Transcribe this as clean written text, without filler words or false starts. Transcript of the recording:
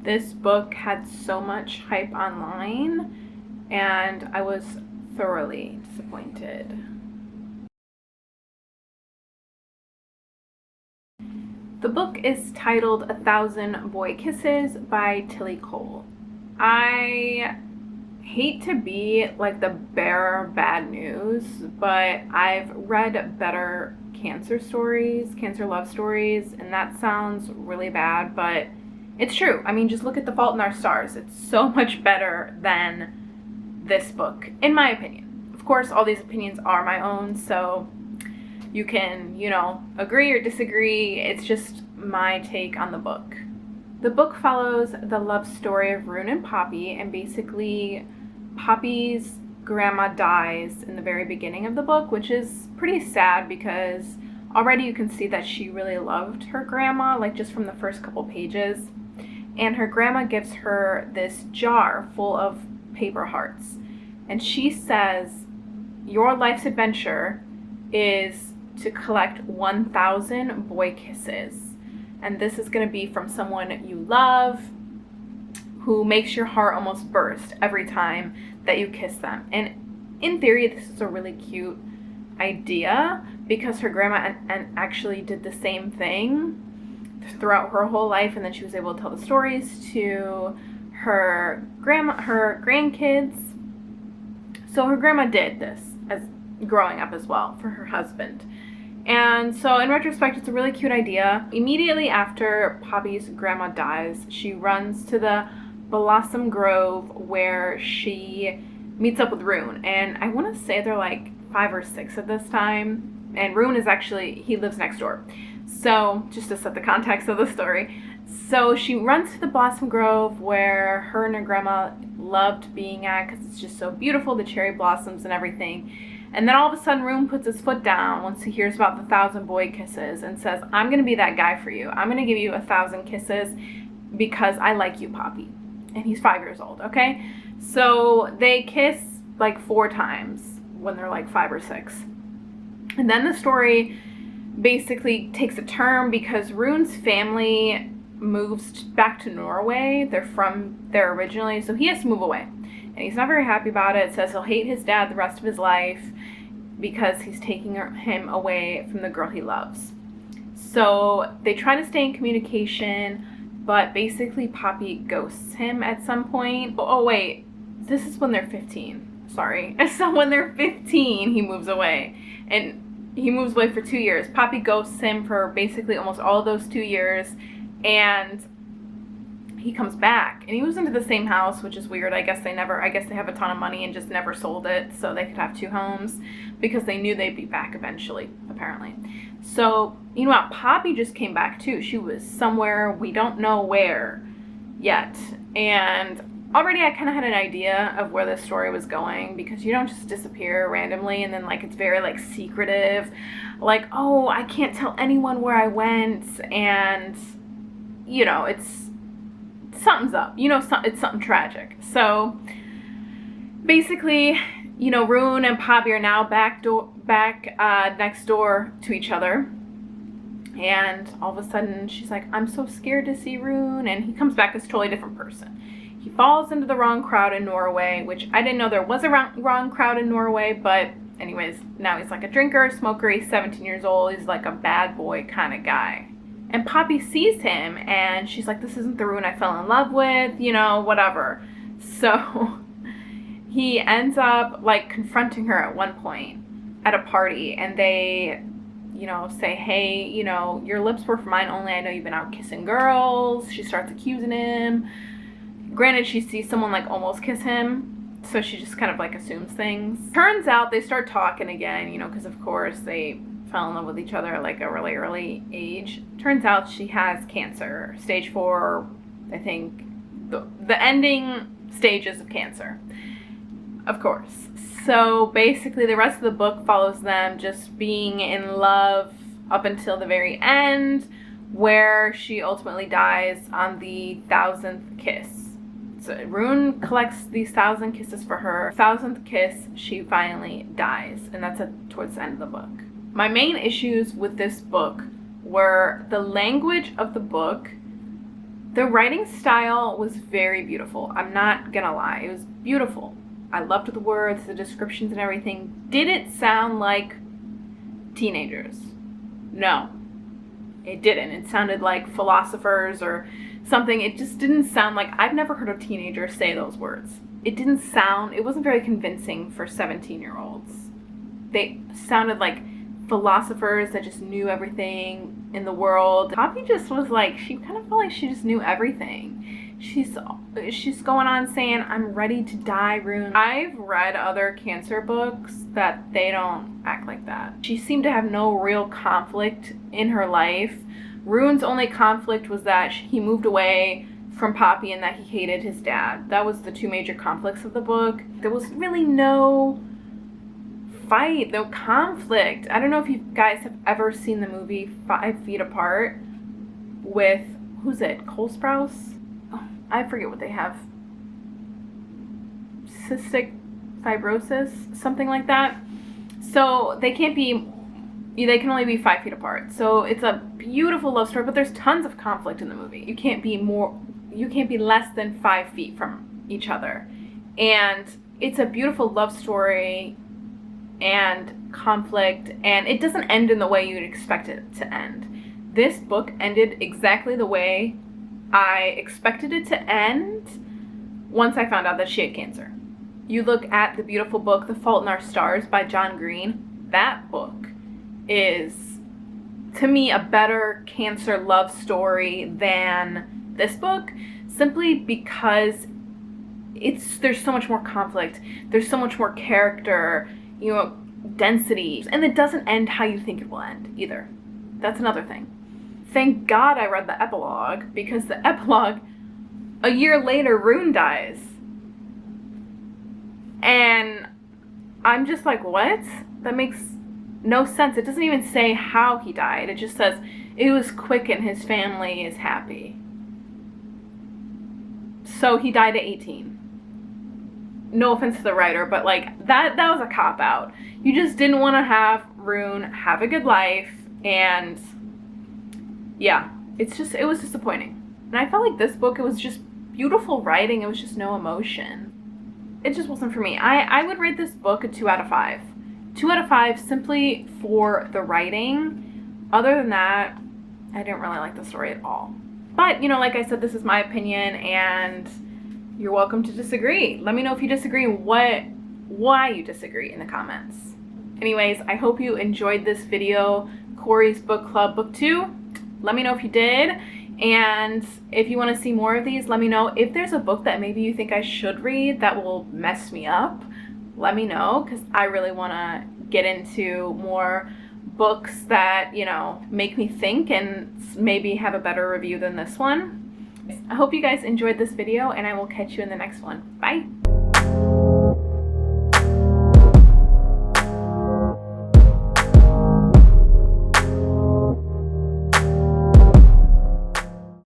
This book had so much hype online, and I was thoroughly disappointed. The book is titled 1,000 Boy Kisses by Tilly Cole. I hate to be like the bearer of bad news, but I've read better cancer love stories, and that sounds really bad, but it's true. I mean, just look at The Fault in Our Stars. It's so much better than this book, in my opinion. Of course, all these opinions are my own, so you can, agree or disagree. It's just my take on the book. The book follows the love story of Rune and Poppy, and basically Poppy's grandma dies in the very beginning of the book, which is pretty sad because already you can see that she really loved her grandma, like just from the first couple pages. And her grandma gives her this jar full of paper hearts. And she says, your life's adventure is to collect 1,000 boy kisses. And this is going to be from someone you love, who makes your heart almost burst every time that you kiss them. And in theory, this is a really cute idea because her grandma actually did the same thing throughout her whole life, and then she was able to tell the stories to her grandkids. So her grandma did this as growing up as well for her husband. And so in retrospect, it's a really cute idea. Immediately after Poppy's grandma dies, she runs to the Blossom Grove where she meets up with Rune. And I want to say they're like 5 or 6 at this time. And Rune is he lives next door. So just to set the context of the story. So she runs to the Blossom Grove where her and her grandma loved being at because it's just so beautiful, the cherry blossoms and everything. And then all of a sudden, Rune puts his foot down once he hears about the 1,000 boy kisses and says, I'm going to be that guy for you. I'm going to give you 1,000 kisses because I like you, Poppy. And he's 5 years old, okay? So they kiss like 4 times when they're like 5 or 6. And then the story basically takes a turn because Rune's family moves back to Norway. They're from there originally, so he has to move away. And he's not very happy about it. It says he'll hate his dad the rest of his life because he's taking him away from the girl he loves. So they try to stay in communication, but basically Poppy ghosts him at some point. Oh wait, this is when they're 15. Sorry. So when they're 15, he moves away. And he moves away for 2 years. Poppy ghosts him for basically almost all of those 2 years. And he comes back, and he moves into the same house, which is weird. I guess they have a ton of money and just never sold it so they could have 2 homes because they knew they'd be back eventually, apparently. So, you know what? Poppy just came back too. She was somewhere, we don't know where yet. And already I kind of had an idea of where this story was going because you don't just disappear randomly and then like it's very like secretive. Like, oh, I can't tell anyone where I went, and it's something's up, it's something tragic. So basically, Rune and Poppy are now back next door to each other, and all of a sudden she's like, I'm so scared to see Rune, and he comes back as a totally different person. He falls into the wrong crowd in Norway, which I didn't know there was a wrong crowd in Norway, but anyways, now he's like a drinker, smoker, he's 17 years old, he's like a bad boy kind of guy. And Poppy sees him, and she's like, this isn't the Rune I fell in love with, whatever. So he ends up, like, confronting her at one point at a party, and they, say, hey, your lips were for mine only. I know you've been out kissing girls. She starts accusing him. Granted, she sees someone, like, almost kiss him, so she just kind of, like, assumes things. Turns out they start talking again, because, of course, they fell in love with each other at like a really early age. Turns out she has cancer, stage 4, I think, the ending stages of cancer, of course. So basically the rest of the book follows them just being in love up until the very end, where she ultimately dies on the 1,000th kiss. So Rune collects these 1,000 kisses for her. 1,000th kiss, she finally dies, and that's towards the end of the book. My main issues with this book were the language of the book The writing style was very beautiful. I'm not gonna lie, it was beautiful. I loved the words, the descriptions and everything. Did it sound like teenagers? No, it didn't. It sounded like philosophers or something. It just didn't sound like, I've never heard a teenager say those words. It wasn't very convincing for 17-year-olds. They sounded like philosophers that just knew everything in the world. Poppy just was like, she kind of felt like she just knew everything. She's going on saying, I'm ready to die, Rune. I've read other cancer books that they don't act like that. She seemed to have no real conflict in her life. Rune's only conflict was that he moved away from Poppy and that he hated his dad. That was the two major conflicts of the book. There was really no fight, no conflict. I don't know if you guys have ever seen the movie 5 Feet Apart with, who's it, Cole Sprouse? Oh, I forget what they have. Cystic fibrosis, something like that. So they can only be 5 feet apart. So it's a beautiful love story, but there's tons of conflict in the movie. You can't be less than 5 feet from each other. And it's a beautiful love story and conflict, and it doesn't end in the way you'd expect it to end. This book ended exactly the way I expected it to end once I found out that she had cancer. You look at the beautiful book, The Fault in Our Stars by John Green. That book is, to me, a better cancer love story than this book, simply because there's so much more conflict, there's so much more character, density, and it doesn't end how you think it will end either. That's another thing. Thank God I read the epilogue, because the epilogue, a year later, Rune dies. And I'm just like, what? That makes no sense. It doesn't even say how he died. It just says it was quick and his family is happy. So he died at 18. No offense to the writer, but like that was a cop-out. You just didn't want to have Rune have a good life, and yeah, it was disappointing. And I felt like this book, it was just beautiful writing, it was just no emotion. It just wasn't for me. I would rate this book a 2 out of 5. 2 out of 5 simply for the writing. Other than that, I didn't really like the story at all. But, like I said, this is my opinion, and you're welcome to disagree. Let me know if you disagree, why you disagree in the comments. Anyways, I hope you enjoyed this video, Corey's Book Club Book 2. Let me know if you did, and if you want to see more of these, let me know. If there's a book that maybe you think I should read that will mess me up, let me know, because I really want to get into more books that, make me think and maybe have a better review than this one. I hope you guys enjoyed this video, and I will catch you in the next one. Bye!